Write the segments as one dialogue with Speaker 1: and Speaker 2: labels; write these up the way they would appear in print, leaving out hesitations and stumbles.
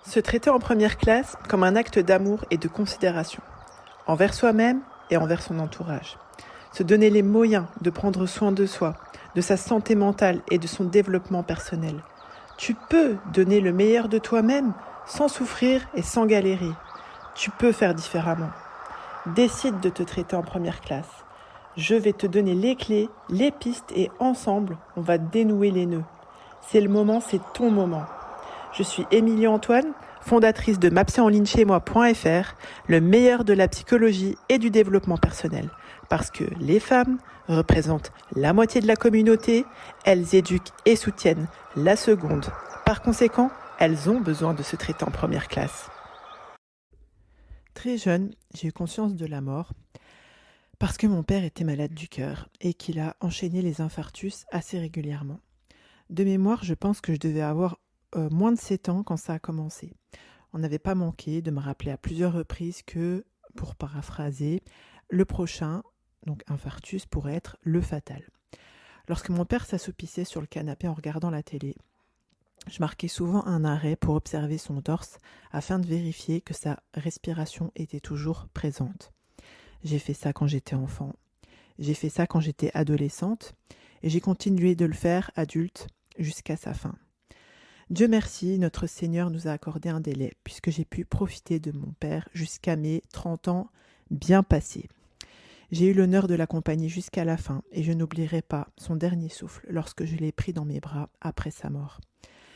Speaker 1: Se traiter en première classe comme un acte d'amour et de considération, envers soi-même et envers son entourage. Se donner les moyens de prendre soin de soi, de sa santé mentale et de son développement personnel. Tu peux donner le meilleur de toi-même sans souffrir et sans galérer. Tu peux faire différemment. Décide de te traiter en première classe. Je vais te donner les clés, les pistes et ensemble, on va dénouer les nœuds. C'est le moment, c'est ton moment. Je suis Émilie Antoine, fondatrice de mapsyenlignechaismoi.fr, le meilleur de la psychologie et du développement personnel. Parce que les femmes représentent la moitié de la communauté, elles éduquent et soutiennent la seconde. Par conséquent, elles ont besoin de se traiter en première classe. Très jeune, j'ai eu conscience de la mort parce que mon père était malade du cœur et qu'il a enchaîné les infarctus assez régulièrement. De mémoire, je pense que je devais avoir moins de 7 ans quand ça a commencé. On n'avait pas manqué de me rappeler à plusieurs reprises que, pour paraphraser, le prochain, donc infarctus, pourrait être le fatal. Lorsque mon père s'assoupissait sur le canapé en regardant la télé, je marquais souvent un arrêt pour observer son torse afin de vérifier que sa respiration était toujours présente. J'ai fait ça quand j'étais enfant, j'ai fait ça quand j'étais adolescente et j'ai continué de le faire adulte jusqu'à sa fin. Dieu merci, notre Seigneur nous a accordé un délai puisque j'ai pu profiter de mon père jusqu'à mes 30 ans bien passés. J'ai eu l'honneur de l'accompagner jusqu'à la fin et je n'oublierai pas son dernier souffle lorsque je l'ai pris dans mes bras après sa mort.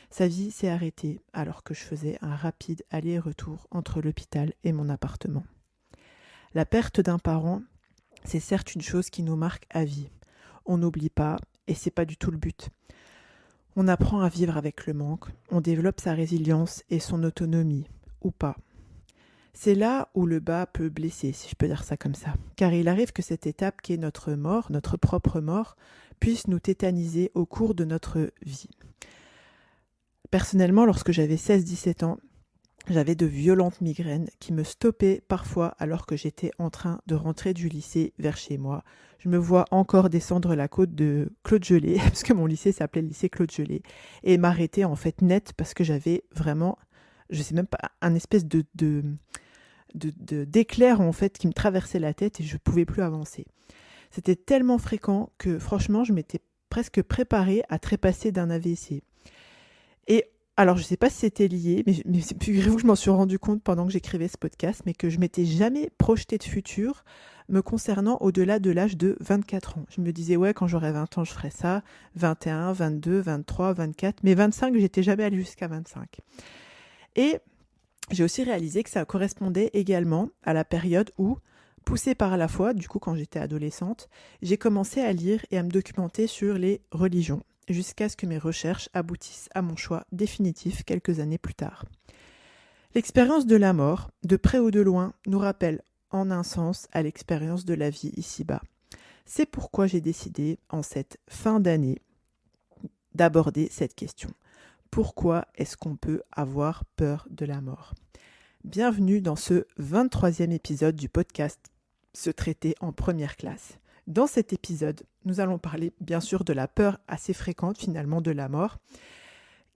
Speaker 1: Sa vie s'est arrêtée alors que je faisais un rapide aller-retour entre l'hôpital et mon appartement. La perte d'un parent, c'est certes une chose qui nous marque à vie. On n'oublie pas et c'est pas du tout le but. On apprend à vivre avec le manque, on développe sa résilience et son autonomie, ou pas. C'est là où le bas peut blesser, si je peux dire ça comme ça, car il arrive que cette étape qui est notre mort, notre propre mort, puisse nous tétaniser au cours de notre vie. Personnellement, lorsque j'avais 16-17 ans, j'avais de violentes migraines qui me stoppaient parfois alors que j'étais en train de rentrer du lycée vers chez moi. Je me vois encore descendre la côte de Claude Gelée, parce que mon lycée s'appelait le lycée Claude Gelée, et m'arrêter en fait net parce que j'avais vraiment, je sais même pas, un espèce d'éclair en fait qui me traversait la tête et je pouvais plus avancer. C'était tellement fréquent que franchement je m'étais presque préparée à trépasser d'un AVC. Et alors, je ne sais pas si c'était lié, mais figurez-vous, je m'en suis rendu compte pendant que j'écrivais ce podcast, mais que je m'étais jamais projetée de futur me concernant au-delà de l'âge de 24 ans. Je me disais, ouais, quand j'aurai 20 ans, je ferai ça, 21, 22, 23, 24, mais 25, j'étais jamais allée jusqu'à 25. Et j'ai aussi réalisé que ça correspondait également à la période où, poussée par la foi, du coup quand j'étais adolescente, j'ai commencé à lire et à me documenter sur les religions, jusqu'à ce que mes recherches aboutissent à mon choix définitif quelques années plus tard. L'expérience de la mort, de près ou de loin, nous rappelle en un sens à l'expérience de la vie ici-bas. C'est pourquoi j'ai décidé, en cette fin d'année, d'aborder cette question. Pourquoi est-ce qu'on peut avoir peur de la mort ? Bienvenue dans ce 23e épisode du podcast Se traiter en première classe. Dans cet épisode, nous allons parler bien sûr de la peur assez fréquente finalement de la mort,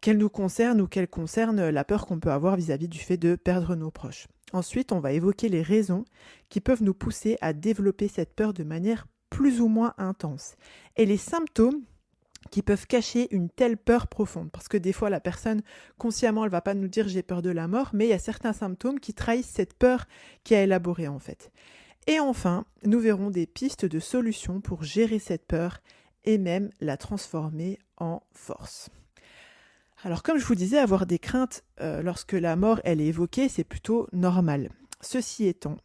Speaker 1: qu'elle nous concerne ou qu'elle concerne la peur qu'on peut avoir vis-à-vis du fait de perdre nos proches. Ensuite, on va évoquer les raisons qui peuvent nous pousser à développer cette peur de manière plus ou moins intense et les symptômes qui peuvent cacher une telle peur profonde. Parce que des fois, la personne, consciemment, elle ne va pas nous dire « j'ai peur de la mort », mais il y a certains symptômes qui trahissent cette peur qui a élaborée en fait. Et enfin, nous verrons des pistes de solutions pour gérer cette peur et même la transformer en force. Alors comme je vous disais, avoir des craintes lorsque la mort elle est évoquée, c'est plutôt normal. Ceci étant,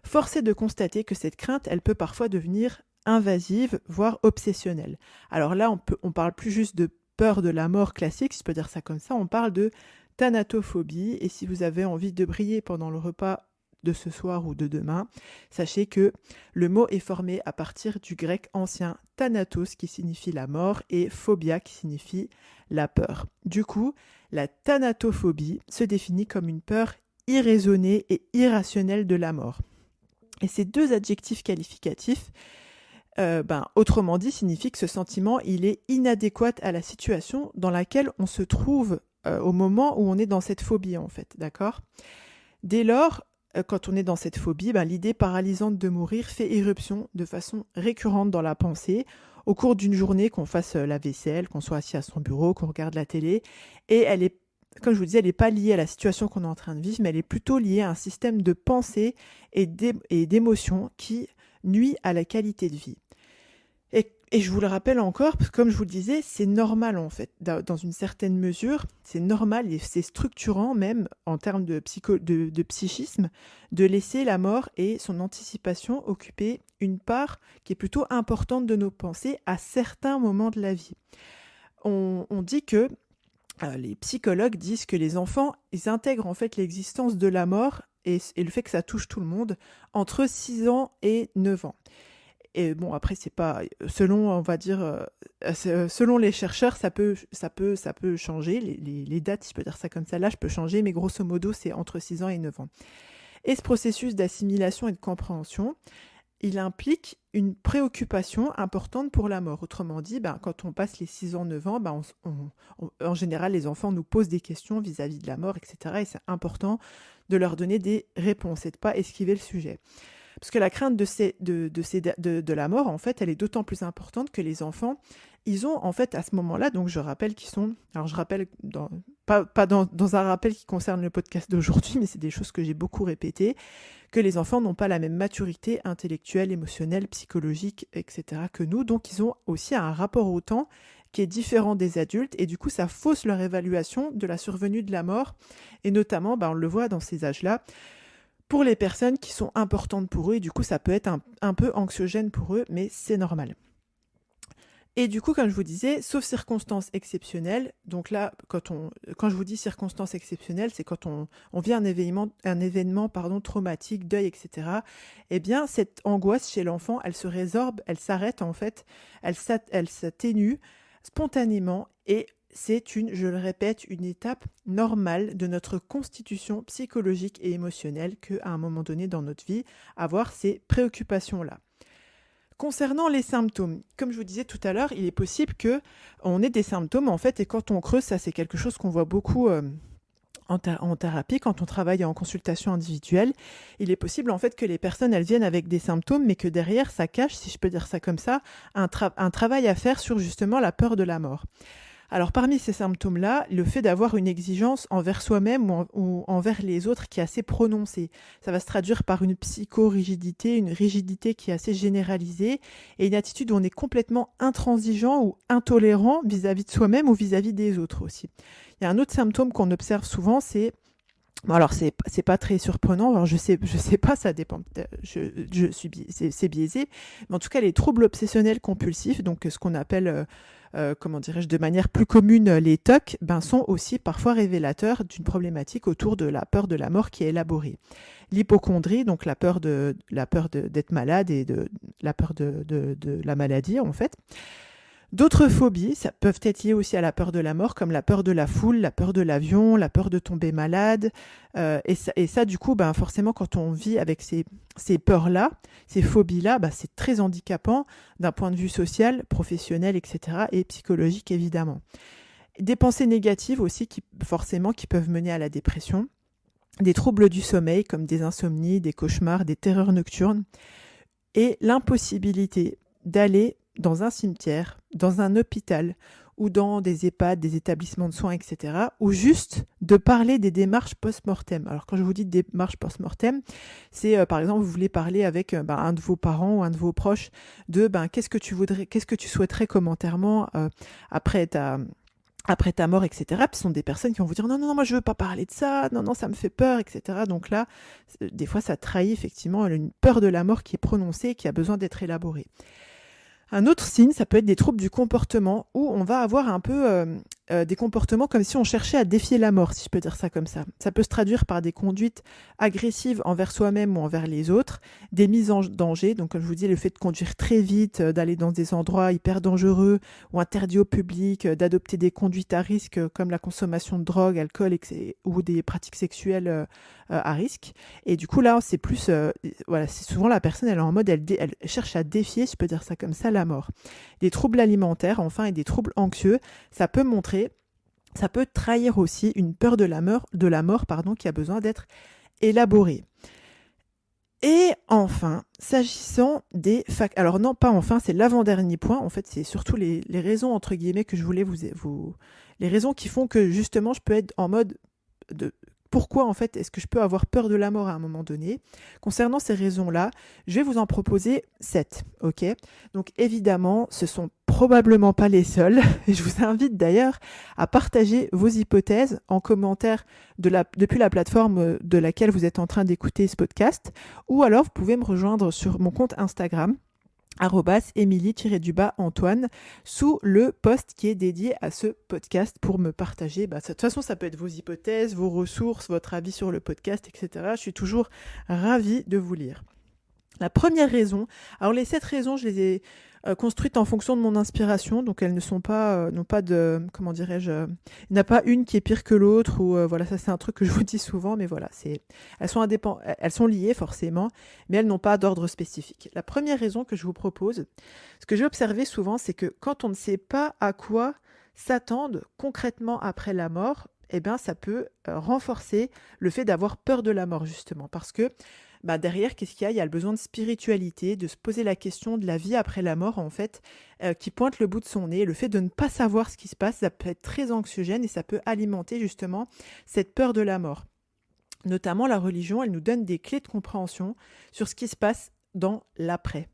Speaker 1: force est de constater que cette crainte, elle peut parfois devenir invasive, voire obsessionnelle. Alors là, on parle plus juste de peur de la mort classique, si je peux dire ça comme ça, on parle de thanatophobie. Et si vous avez envie de briller pendant le repas de ce soir ou de demain, sachez que le mot est formé à partir du grec ancien thanatos qui signifie la mort et phobia qui signifie la peur. Du coup, la thanatophobie se définit comme une peur irraisonnée et irrationnelle de la mort. Et ces deux adjectifs qualificatifs autrement dit, signifie que ce sentiment, il est inadéquat à la situation dans laquelle on se trouve au moment où on est dans cette phobie, en fait, d'accord ? Dès lors, quand on est dans cette phobie, l'idée paralysante de mourir fait irruption de façon récurrente dans la pensée, au cours d'une journée, qu'on fasse la vaisselle, qu'on soit assis à son bureau, qu'on regarde la télé, et elle est, comme je vous disais, elle n'est pas liée à la situation qu'on est en train de vivre, mais elle est plutôt liée à un système de pensée et d'émotions qui nuit à la qualité de vie. Et je vous le rappelle encore, parce que comme je vous le disais, c'est normal en fait, dans une certaine mesure, c'est normal et c'est structurant même en termes de psychisme, de laisser la mort et son anticipation occuper une part qui est plutôt importante de nos pensées à certains moments de la vie. On dit que, les psychologues disent que les enfants, ils intègrent en fait l'existence de la mort et le fait que ça touche tout le monde entre 6 ans et 9 ans. Et bon, après, c'est pas selon, on va dire, selon les chercheurs, ça peut changer. Les dates, si je peux dire ça comme ça, là, je peux changer, mais grosso modo, c'est entre 6 ans et 9 ans. Et ce processus d'assimilation et de compréhension, il implique une préoccupation importante pour la mort. Autrement dit, quand on passe les 6 ans, 9 ans, en général, les enfants nous posent des questions vis-à-vis de la mort, etc. Et c'est important de leur donner des réponses et de ne pas esquiver le sujet. Parce que la crainte de la mort, en fait, elle est d'autant plus importante que les enfants, ils ont, en fait, à ce moment-là, donc je rappelle qu'ils sont... Alors, je rappelle, pas dans un rappel qui concerne le podcast d'aujourd'hui, mais c'est des choses que j'ai beaucoup répétées, que les enfants n'ont pas la même maturité intellectuelle, émotionnelle, psychologique, etc. que nous. Donc, ils ont aussi un rapport au temps qui est différent des adultes, et du coup, ça fausse leur évaluation de la survenue de la mort. Et notamment, on le voit dans ces âges-là, pour les personnes qui sont importantes pour eux, et du coup, ça peut être un peu anxiogène pour eux, mais c'est normal. Et du coup, comme je vous disais, sauf circonstances exceptionnelles, donc là, quand je vous dis circonstances exceptionnelles, c'est quand on vit un événement traumatique, deuil, etc. Eh bien, cette angoisse chez l'enfant, elle se résorbe, elle s'arrête en fait, elle s'atténue spontanément et c'est je le répète, une étape normale de notre constitution psychologique et émotionnelle qu'à un moment donné dans notre vie, avoir ces préoccupations-là. Concernant les symptômes, comme je vous disais tout à l'heure, il est possible qu'on ait des symptômes en fait, et quand on creuse, ça c'est quelque chose qu'on voit beaucoup en thérapie, quand on travaille en consultation individuelle, il est possible en fait que les personnes elles viennent avec des symptômes, mais que derrière ça cache, si je peux dire ça comme ça, un travail à faire sur justement la peur de la mort. Alors parmi ces symptômes-là, le fait d'avoir une exigence envers soi-même ou envers les autres qui est assez prononcée. Ça va se traduire par une psychorigidité, une rigidité qui est assez généralisée et une attitude où on est complètement intransigeant ou intolérant vis-à-vis de soi-même ou vis-à-vis des autres aussi. Il y a un autre symptôme qu'on observe souvent, c'est... Bon, alors c'est pas très surprenant, alors je sais pas, ça dépend, c'est biaisé, mais en tout cas les troubles obsessionnels compulsifs, donc ce qu'on appelle de manière plus commune les TOC, sont aussi parfois révélateurs d'une problématique autour de la peur de la mort qui est élaborée. L'hypocondrie, donc la peur d'être malade et la peur de la maladie en fait. D'autres phobies, ça peuvent être liées aussi à la peur de la mort, comme la peur de la foule, la peur de l'avion, la peur de tomber malade. Et ça, du coup, forcément, quand on vit avec ces peurs-là, ces phobies-là, c'est très handicapant d'un point de vue social, professionnel, etc. et psychologique, évidemment. Des pensées négatives aussi, qui peuvent mener à la dépression. Des troubles du sommeil, comme des insomnies, des cauchemars, des terreurs nocturnes. Et l'impossibilité d'aller dans un cimetière, dans un hôpital ou dans des EHPAD, des établissements de soins, etc. ou juste de parler des démarches post-mortem. Alors quand je vous dis démarches post-mortem, c'est par exemple vous voulez parler avec un de vos parents ou un de vos proches de qu'est-ce que tu souhaiterais comme enterrement après ta mort, etc. Puis ce sont des personnes qui vont vous dire non, moi je veux pas parler de ça, non, ça me fait peur, etc. Donc là, des fois ça trahit effectivement une peur de la mort qui est prononcée et qui a besoin d'être élaborée. Un autre signe, ça peut être des troubles du comportement où on va avoir un peu des comportements comme si on cherchait à défier la mort, si je peux dire ça comme ça. Ça peut se traduire par des conduites agressives envers soi-même ou envers les autres, des mises en danger, donc comme je vous dis, le fait de conduire très vite, d'aller dans des endroits hyper dangereux ou interdits au public, d'adopter des conduites à risque comme la consommation de drogue, alcool ou des pratiques sexuelles à risque. Et du coup là, c'est plus, voilà, c'est souvent la personne, elle est en mode, elle cherche à défier, si je peux dire ça comme ça, la mort. Des troubles alimentaires, enfin, et des troubles anxieux, ça peut trahir aussi une peur de la mort, qui a besoin d'être élaborée. Et enfin, s'agissant des facteurs... Alors non, pas enfin, c'est l'avant-dernier point. En fait, c'est surtout les raisons, entre guillemets, que je voulais vous... Les raisons qui font que, justement, je peux être en mode de... Pourquoi, en fait, est-ce que je peux avoir peur de la mort à un moment donné? Concernant ces raisons-là, je vais vous en proposer 7, ok? Donc, évidemment, ce sont probablement pas les seuls. Et je vous invite d'ailleurs à partager vos hypothèses en commentaire depuis la plateforme de laquelle vous êtes en train d'écouter ce podcast. Ou alors, vous pouvez me rejoindre sur mon compte Instagram, @Émilie-Antoine, sous le post qui est dédié à ce podcast pour me partager. De toute façon, ça peut être vos hypothèses, vos ressources, votre avis sur le podcast, etc. Je suis toujours ravie de vous lire. La première raison, alors les 7 raisons, je les ai construites en fonction de mon inspiration, donc elles ne sont pas, n'ont pas de, comment dirais-je, il n'y en a pas une qui est pire que l'autre, ou voilà, ça c'est un truc que je vous dis souvent, mais voilà, elles sont liées forcément, mais elles n'ont pas d'ordre spécifique. La première raison que je vous propose, ce que j'ai observé souvent, c'est que quand on ne sait pas à quoi s'attendre concrètement après la mort, eh bien ça peut renforcer le fait d'avoir peur de la mort, justement, parce que derrière, qu'est-ce qu'il y a? Il y a le besoin de spiritualité, de se poser la question de la vie après la mort, en fait, qui pointe le bout de son nez. Le fait de ne pas savoir ce qui se passe, ça peut être très anxiogène et ça peut alimenter justement cette peur de la mort. Notamment, la religion, elle nous donne des clés de compréhension sur ce qui se passe dans l'après.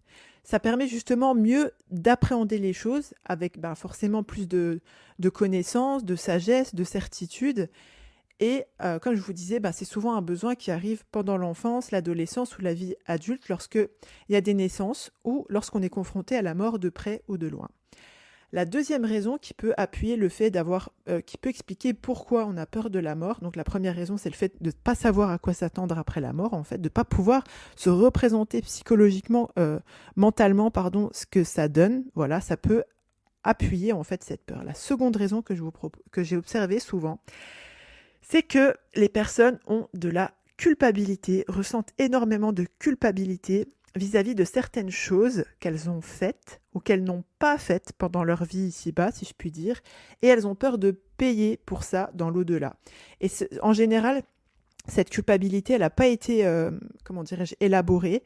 Speaker 1: Ça permet justement mieux d'appréhender les choses avec forcément plus de connaissances, de sagesse, de certitude. Et comme je vous disais, c'est souvent un besoin qui arrive pendant l'enfance, l'adolescence ou la vie adulte, lorsqu'il y a des naissances ou lorsqu'on est confronté à la mort de près ou de loin. La deuxième raison qui peut appuyer le fait qui peut expliquer pourquoi on a peur de la mort, donc la première raison, c'est le fait de ne pas savoir à quoi s'attendre après la mort, en fait, de ne pas pouvoir se représenter psychologiquement, mentalement, ce que ça donne. Voilà, ça peut appuyer en fait cette peur. La seconde raison que j'ai observée souvent, c'est que les personnes ont de la culpabilité, ressentent énormément de culpabilité vis-à-vis de certaines choses qu'elles ont faites ou qu'elles n'ont pas faites pendant leur vie ici-bas, si je puis dire, et elles ont peur de payer pour ça dans l'au-delà. Et en général, cette culpabilité, elle n'a pas été, élaborée.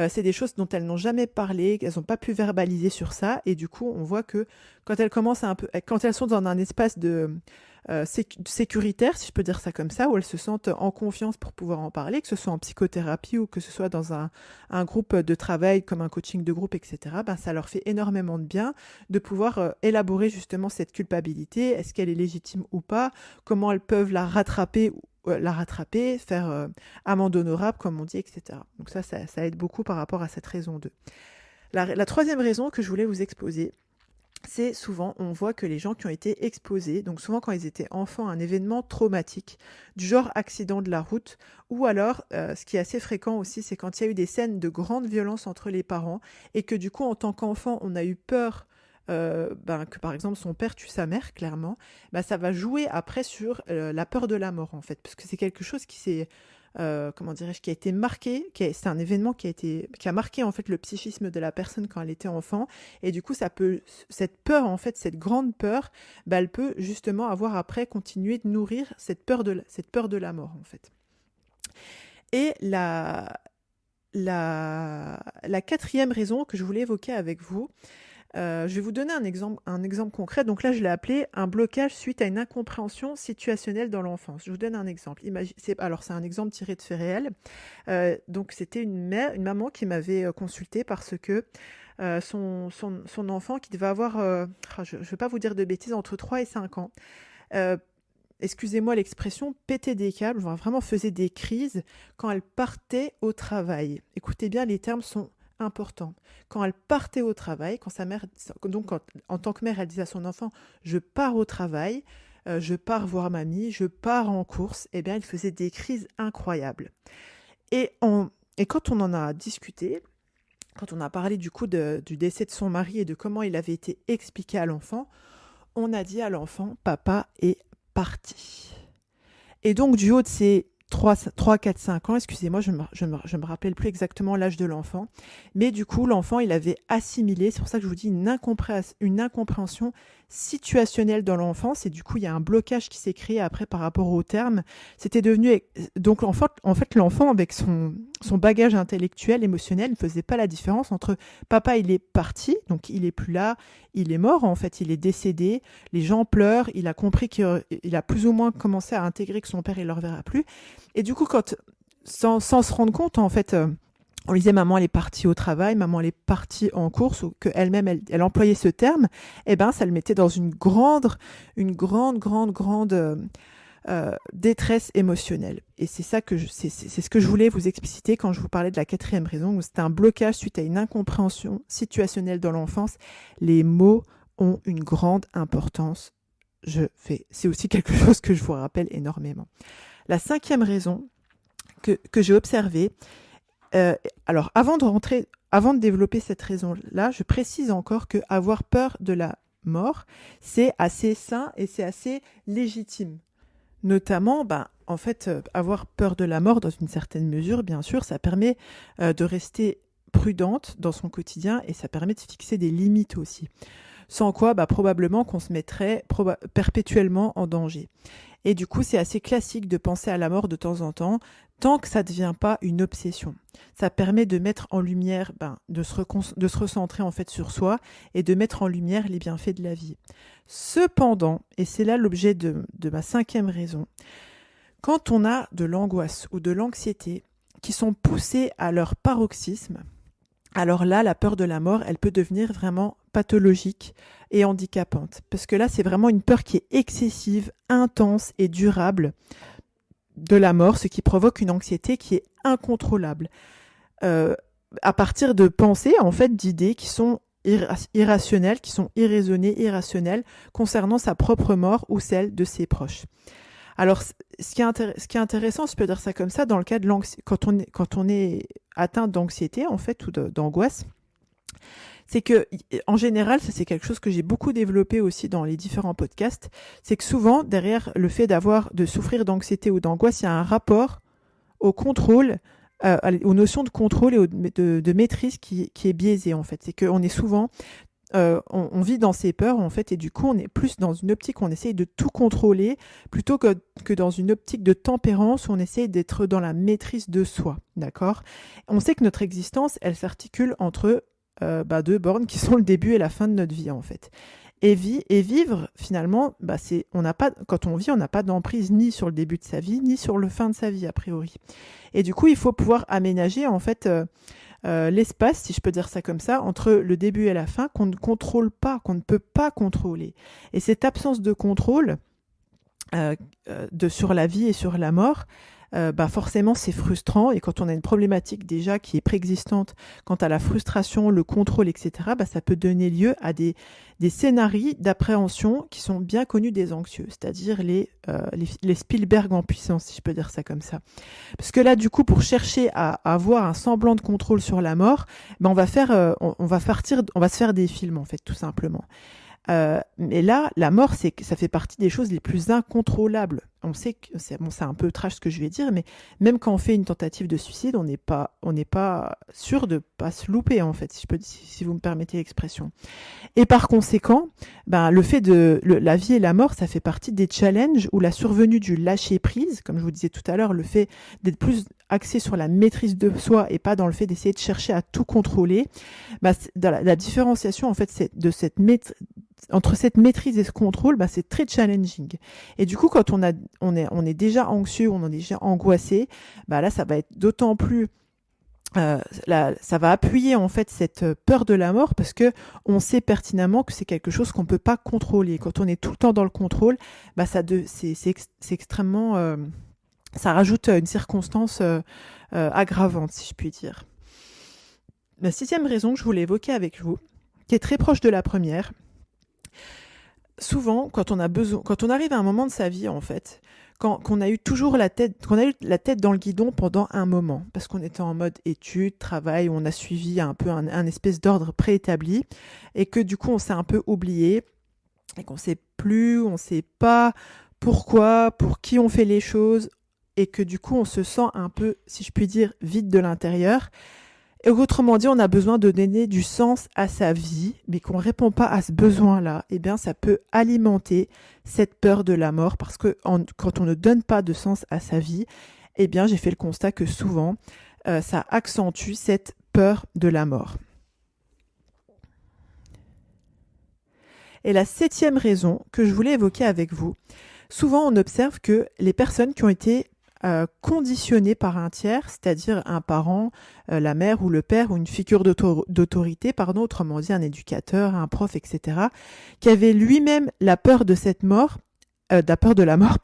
Speaker 1: C'est des choses dont elles n'ont jamais parlé, qu'elles n'ont pas pu verbaliser sur ça. Et du coup, on voit que quand elles sont dans un espace de sécuritaire, si je peux dire ça comme ça, où elles se sentent en confiance pour pouvoir en parler, que ce soit en psychothérapie ou que ce soit dans un groupe de travail comme un coaching de groupe, etc., ça leur fait énormément de bien de pouvoir élaborer justement cette culpabilité. Est-ce qu'elle est légitime ou pas? Comment elles peuvent la rattraper, faire amende honorable, comme on dit, etc. Donc ça aide beaucoup par rapport à cette raison 2. La troisième raison que je voulais vous exposer, c'est souvent, on voit que les gens qui ont été exposés, donc souvent quand ils étaient enfants, à un événement traumatique, du genre accident de la route, ou alors, ce qui est assez fréquent aussi, c'est quand il y a eu des scènes de grande violence entre les parents, et que du coup, en tant qu'enfant, on a eu peur que par exemple son père tue sa mère, clairement, ça va jouer après sur la peur de la mort, en fait, parce que c'est quelque chose qui s'est... qui a été marqué, c'est un événement qui a marqué en fait le psychisme de la personne quand elle était enfant, et du coup cette peur, en fait, cette grande peur, elle peut justement avoir après continué de nourrir cette peur de la mort, en fait. Et la quatrième raison que je voulais évoquer avec vous, je vais vous donner un exemple concret. Donc là, je l'ai appelé un blocage suite à une incompréhension situationnelle dans l'enfance. Je vous donne un exemple. C'est un exemple tiré de faits réels. Donc c'était une maman qui m'avait consultée parce que son enfant qui devait avoir, je ne vais pas vous dire de bêtises, entre 3 et 5 ans, excusez-moi l'expression, pétait des câbles, vraiment faisait des crises quand elle partait au travail. Écoutez bien, les termes sont important. Quand elle partait au travail, quand sa mère, donc en tant que mère, elle disait à son enfant, je pars au travail, je pars voir mamie, je pars en course, eh bien, elle faisait des crises incroyables. Et, et quand on en a discuté, quand on a parlé du coup du décès de son mari et de comment il avait été expliqué à l'enfant, on a dit à l'enfant, papa est parti. Et donc, du haut de ces 3 4, 5 ans, excusez-moi, je me rappelle plus exactement l'âge de l'enfant, mais du coup, l'enfant, il avait assimilé, c'est pour ça que je vous dis une incompréhension situationnelle dans l'enfance, et du coup, il y a un blocage qui s'est créé après par rapport au terme. C'était devenu, donc en fait, l'enfant, avec son bagage intellectuel, émotionnel, ne faisait pas la différence entre papa, il est parti, donc il est plus là, il est mort, en fait, il est décédé, les gens pleurent, il a compris qu'il a plus ou moins commencé à intégrer que son père, il ne le reverra plus. Et du coup, sans se rendre compte, en fait, on lui disait maman elle est partie au travail, maman elle est partie en course, ou qu'elle-même elle employait ce terme, eh ben ça le mettait dans une grande détresse émotionnelle. Et c'est ça c'est ce que je voulais vous expliciter quand je vous parlais de la 4e raison, où c'est un blocage suite à une incompréhension situationnelle dans l'enfance. Les mots ont une grande importance. C'est aussi quelque chose que je vous rappelle énormément. La 5e raison que j'ai observée, alors avant de développer cette raison-là, je précise encore que avoir peur de la mort, c'est assez sain et c'est assez légitime. Notamment, en fait, avoir peur de la mort dans une certaine mesure, bien sûr, ça permet de rester prudente dans son quotidien et ça permet de fixer des limites aussi. Sans quoi, probablement qu'on se mettrait perpétuellement en danger. Et du coup, c'est assez classique de penser à la mort de temps en temps, tant que ça ne devient pas une obsession. Ça permet de mettre en lumière, de se recentrer en fait sur soi et de mettre en lumière les bienfaits de la vie. Cependant, et c'est là l'objet de ma 5e raison, quand on a de l'angoisse ou de l'anxiété qui sont poussées à leur paroxysme, alors là, la peur de la mort, elle peut devenir vraiment pathologique et handicapante. Parce que là, c'est vraiment une peur qui est excessive, intense et durable de la mort, ce qui provoque une anxiété qui est incontrôlable. À partir de pensées, en fait, d'idées qui sont irrationnelles, qui sont irraisonnées, irrationnelles, concernant sa propre mort ou celle de ses proches. Alors, ce qui est intéressant, je peux dire ça comme ça, dans le cas de quand on est atteint d'anxiété, en fait, ou d'angoisse, c'est que, en général, ça c'est quelque chose que j'ai beaucoup développé aussi dans les différents podcasts, c'est que souvent, derrière le fait de souffrir d'anxiété ou d'angoisse, il y a un rapport au contrôle, aux notions de contrôle et de maîtrise qui est biaisé, en fait. C'est qu'on est souvent... on vit dans ses peurs en fait et du coup on est plus dans une optique où on essaye de tout contrôler plutôt que dans une optique de tempérance où on essaye d'être dans la maîtrise de soi, d'accord ? On sait que notre existence elle s'articule entre 2 bornes qui sont le début et la fin de notre vie en fait. Et vivre finalement, quand on vit on n'a pas d'emprise ni sur le début de sa vie ni sur le fin de sa vie a priori. Et du coup il faut pouvoir aménager en fait l'espace, si je peux dire ça comme ça, entre le début et la fin qu'on ne contrôle pas, qu'on ne peut pas contrôler. Et cette absence de contrôle sur la vie et sur la mort, forcément c'est frustrant et quand on a une problématique déjà qui est préexistante quant à la frustration, le contrôle, etc., ça peut donner lieu à des scénarios d'appréhension qui sont bien connus des anxieux, c'est-à-dire les Spielberg en puissance, si je peux dire ça comme ça. Parce que là, du coup, pour chercher à avoir un semblant de contrôle sur la mort, on va se faire des films en fait, tout simplement. Mais là, la mort, ça fait partie des choses les plus incontrôlables. On sait que c'est un peu trash ce que je vais dire, mais même quand on fait une tentative de suicide, on n'est pas sûr de pas se louper en fait, si vous me permettez l'expression. Et par conséquent, le fait la vie et la mort, ça fait partie des challenges où la survenue du lâcher prise, comme je vous disais tout à l'heure, le fait d'être plus axé sur la maîtrise de soi et pas dans le fait d'essayer de chercher à tout contrôler, la différenciation en fait entre cette maîtrise et ce contrôle, c'est très challenging. Et du coup, quand on est déjà anxieux, on est déjà angoissé, là, ça va être d'autant plus... ça va appuyer en fait cette peur de la mort parce que on sait pertinemment que c'est quelque chose qu'on peut pas contrôler. Quand on est tout le temps dans le contrôle, c'est extrêmement... ça rajoute une circonstance aggravante, si je puis dire. la 6e raison que je voulais évoquer avec vous, qui est très proche de la première, souvent, quand on arrive à un moment de sa vie, en fait, qu'on a eu la tête dans le guidon pendant un moment, parce qu'on était en mode études, travail, où on a suivi un peu un espèce d'ordre préétabli, et que du coup, on s'est un peu oublié, et qu'on sait plus, on sait pas pourquoi, pour qui on fait les choses, et que du coup, on se sent un peu, si je puis dire, vide de l'intérieur. Et autrement dit, on a besoin de donner du sens à sa vie, mais qu'on ne répond pas à ce besoin-là, eh bien, ça peut alimenter cette peur de la mort, parce que quand on ne donne pas de sens à sa vie, eh bien, j'ai fait le constat que souvent, ça accentue cette peur de la mort. Et la 7e raison que je voulais évoquer avec vous, souvent on observe que les personnes qui ont été conditionnées par un tiers, c'est-à-dire un parent, la mère ou le père ou une figure d'autorité, autrement dit un éducateur, un prof, etc., qui avait lui-même la peur de cette mort, de la peur de la mort,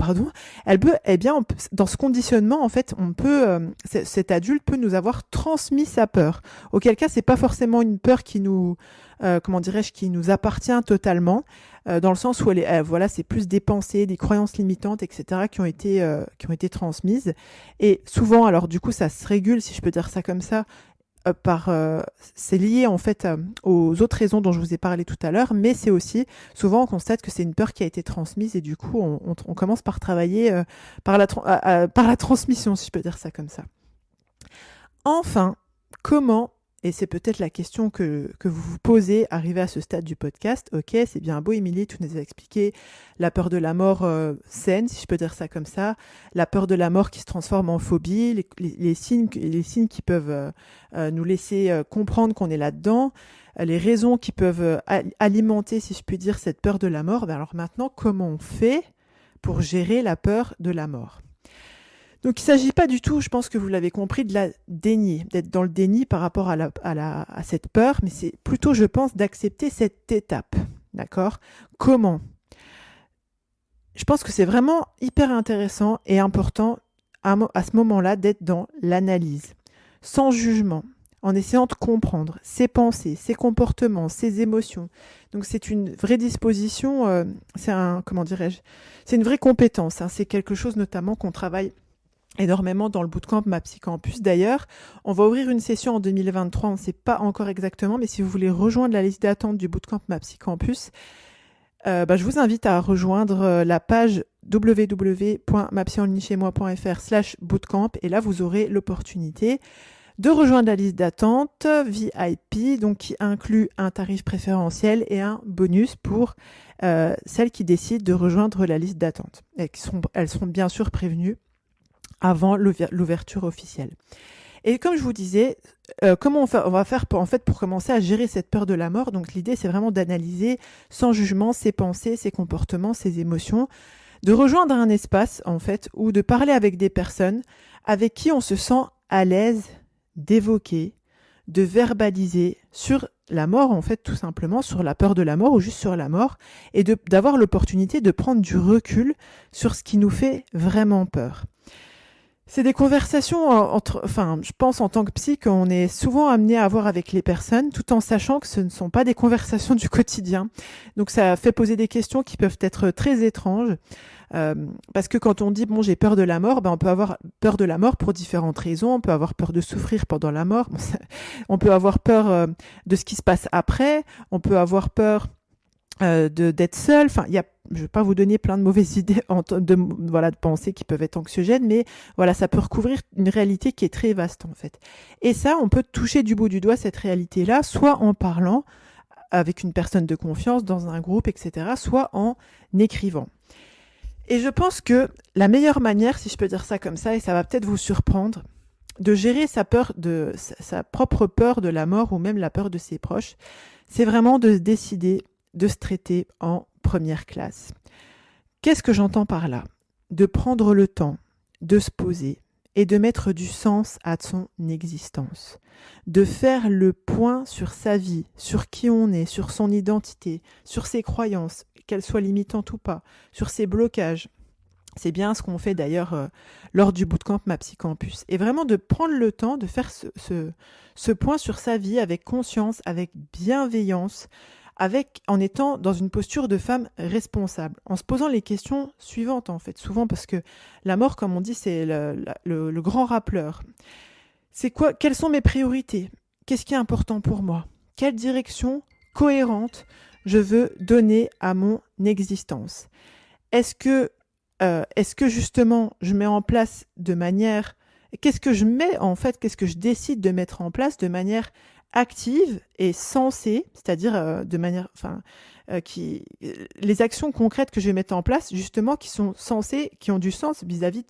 Speaker 1: dans ce conditionnement, en fait, cet adulte peut nous avoir transmis sa peur. Auquel cas, c'est pas forcément une peur qui nous appartient totalement, dans le sens où c'est plus des pensées, des croyances limitantes, etc., qui ont été transmises. Et souvent, alors du coup, ça se régule, si je peux dire ça comme ça, c'est lié en fait aux autres raisons dont je vous ai parlé tout à l'heure, mais c'est aussi, souvent on constate que c'est une peur qui a été transmise et du coup on commence par travailler par la transmission, si je peux dire ça comme ça. Enfin, comment, et c'est peut-être la question que vous vous posez arrivé à ce stade du podcast, ok, c'est bien beau Émilie, tu nous as expliqué la peur de la mort saine, si je peux dire ça comme ça, la peur de la mort qui se transforme en phobie, les signes qui peuvent nous laisser comprendre qu'on est là-dedans, les raisons qui peuvent alimenter, si je puis dire, cette peur de la mort. Ben alors maintenant, comment on fait pour gérer la peur de la mort ? Donc il ne s'agit pas du tout, je pense que vous l'avez compris, de la dénier, d'être dans le déni par rapport à cette peur, mais c'est plutôt, je pense, d'accepter cette étape. D'accord ? Comment ? Je pense que c'est vraiment hyper intéressant et important à ce moment-là d'être dans l'analyse, sans jugement, en essayant de comprendre ses pensées, ses comportements, ses émotions. Donc c'est une vraie disposition, c'est une vraie compétence. C'est quelque chose notamment qu'on travaille énormément dans le bootcamp MAPSy-Campus. D'ailleurs, on va ouvrir une session en 2023, on ne sait pas encore exactement, mais si vous voulez rejoindre la liste d'attente du bootcamp MAPSy-Campus, je vous invite à rejoindre la page www.mapsyenlignechez-moi.fr/bootcamp et là, vous aurez l'opportunité de rejoindre la liste d'attente VIP, donc qui inclut un tarif préférentiel et un bonus pour celles qui décident de rejoindre la liste d'attente. Elles seront bien sûr prévenues avant l'ouverture officielle. Et comme je vous disais, comment on va faire pour commencer à gérer cette peur de la mort ? Donc l'idée, c'est vraiment d'analyser sans jugement ses pensées, ses comportements, ses émotions, de rejoindre un espace, en fait, ou de parler avec des personnes avec qui on se sent à l'aise d'évoquer, de verbaliser sur la mort, en fait, tout simplement, sur la peur de la mort ou juste sur la mort, et d'avoir l'opportunité de prendre du recul sur ce qui nous fait vraiment peur. C'est des conversations je pense en tant que psy qu'on est souvent amené à avoir avec les personnes, tout en sachant que ce ne sont pas des conversations du quotidien. Donc ça fait poser des questions qui peuvent être très étranges, parce que quand on dit j'ai peur de la mort, on peut avoir peur de la mort pour différentes raisons. On peut avoir peur de souffrir pendant la mort, on peut avoir peur de ce qui se passe après, on peut avoir peur d'être seul. Enfin, je ne vais pas vous donner plein de mauvaises idées de pensées qui peuvent être anxiogènes, mais voilà, ça peut recouvrir une réalité qui est très vaste en fait. Et ça, on peut toucher du bout du doigt cette réalité-là, soit en parlant avec une personne de confiance dans un groupe, etc., soit en écrivant. Et je pense que la meilleure manière, si je peux dire ça comme ça, et ça va peut-être vous surprendre, de gérer sa propre peur de la mort ou même la peur de ses proches, c'est vraiment de décider de se traiter en première classe. Qu'est-ce que j'entends par là ? De prendre le temps de se poser et de mettre du sens à son existence. De faire le point sur sa vie, sur qui on est, sur son identité, sur ses croyances, qu'elles soient limitantes ou pas, sur ses blocages, C'est bien ce qu'on fait d'ailleurs lors du bootcamp Ma Psy Campus. Et vraiment de prendre le temps de faire ce point sur sa vie avec conscience, avec bienveillance, en étant dans une posture de femme responsable, en se posant les questions suivantes en fait, souvent parce que la mort, comme on dit, c'est le grand rappeleur. C'est quoi? Quelles sont mes priorités? Qu'est-ce qui est important pour moi? Quelle direction cohérente je veux donner à mon existence? Est-ce que justement je mets en place de manière... Qu'est-ce que je décide de mettre en place de manière active et sensée, c'est-à-dire de manière... les actions concrètes que je vais mettre en place, justement, qui sont sensées, qui ont du sens vis-à-vis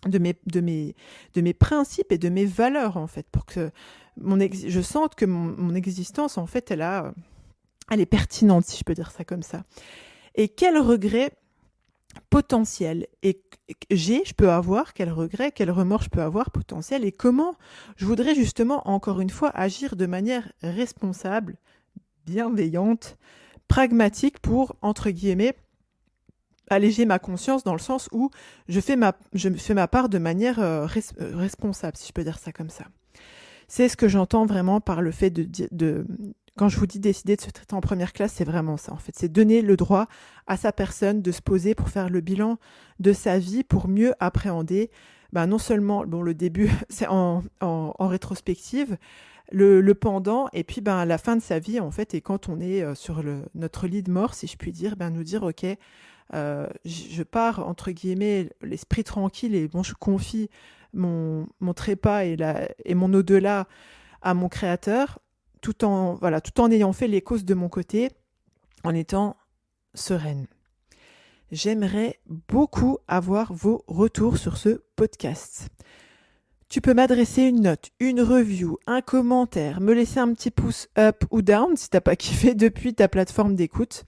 Speaker 1: de mes principes et de mes valeurs, en fait, pour que je sente que mon existence, en fait, elle est pertinente, si je peux dire ça comme ça. Et quel regret potentiel je peux avoir, quel regret, quel remords je peux avoir potentiel, et comment je voudrais justement, encore une fois, agir de manière responsable, bienveillante, pragmatique pour, entre guillemets, alléger ma conscience dans le sens où je fais ma part de manière responsable, si je peux dire ça comme ça. C'est ce que j'entends vraiment par le fait quand je vous dis décider de se traiter en première classe, c'est vraiment ça en fait. C'est donner le droit à sa personne de se poser pour faire le bilan de sa vie, pour mieux appréhender non seulement le début, c'est en rétrospective, le pendant, et puis la fin de sa vie en fait, et quand on est sur notre lit de mort, si je puis dire, nous dire ok, je pars entre guillemets l'esprit tranquille et je confie mon trépas et mon au-delà à mon créateur, tout en ayant fait les causes de mon côté, en étant sereine. J'aimerais beaucoup avoir vos retours sur ce podcast. Tu peux m'adresser une note, une review, un commentaire, me laisser un petit pouce up ou down si t'as pas kiffé depuis ta plateforme d'écoute.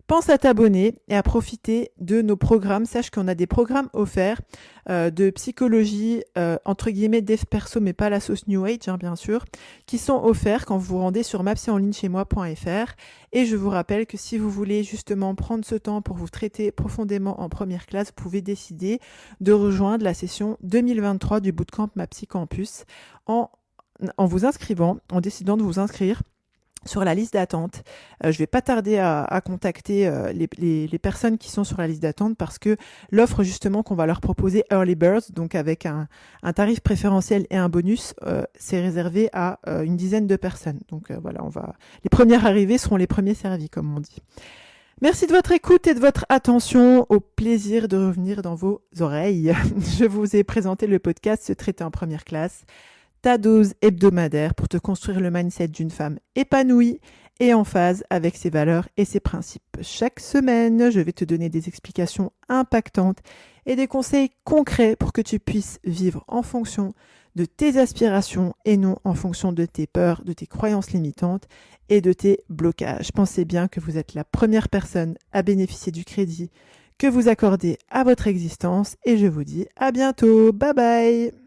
Speaker 1: Pense à t'abonner et à profiter de nos programmes. Sache qu'on a des programmes offerts de psychologie, entre guillemets dev perso, mais pas la sauce New Age, bien sûr, qui sont offerts quand vous vous rendez sur mapsyenlignechaismoi.fr. Et je vous rappelle que si vous voulez justement prendre ce temps pour vous traiter profondément en première classe, vous pouvez décider de rejoindre la session 2023 du Bootcamp Ma Psy Campus en vous inscrivant, en décidant de vous inscrire sur la liste d'attente. Je ne vais pas tarder à contacter les personnes qui sont sur la liste d'attente parce que l'offre justement qu'on va leur proposer Early Birds, donc avec un tarif préférentiel et un bonus, c'est réservé à une dizaine de personnes. Donc voilà, les premières arrivées seront les premiers servis, comme on dit. Merci de votre écoute et de votre attention. Au plaisir de revenir dans vos oreilles. Je vous ai présenté le podcast Se traiter en première classe, ta dose hebdomadaire pour te construire le mindset d'une femme épanouie et en phase avec ses valeurs et ses principes. Chaque semaine, je vais te donner des explications impactantes et des conseils concrets pour que tu puisses vivre en fonction de tes aspirations et non en fonction de tes peurs, de tes croyances limitantes et de tes blocages. Pensez bien que vous êtes la première personne à bénéficier du crédit que vous accordez à votre existence et je vous dis à bientôt. Bye bye!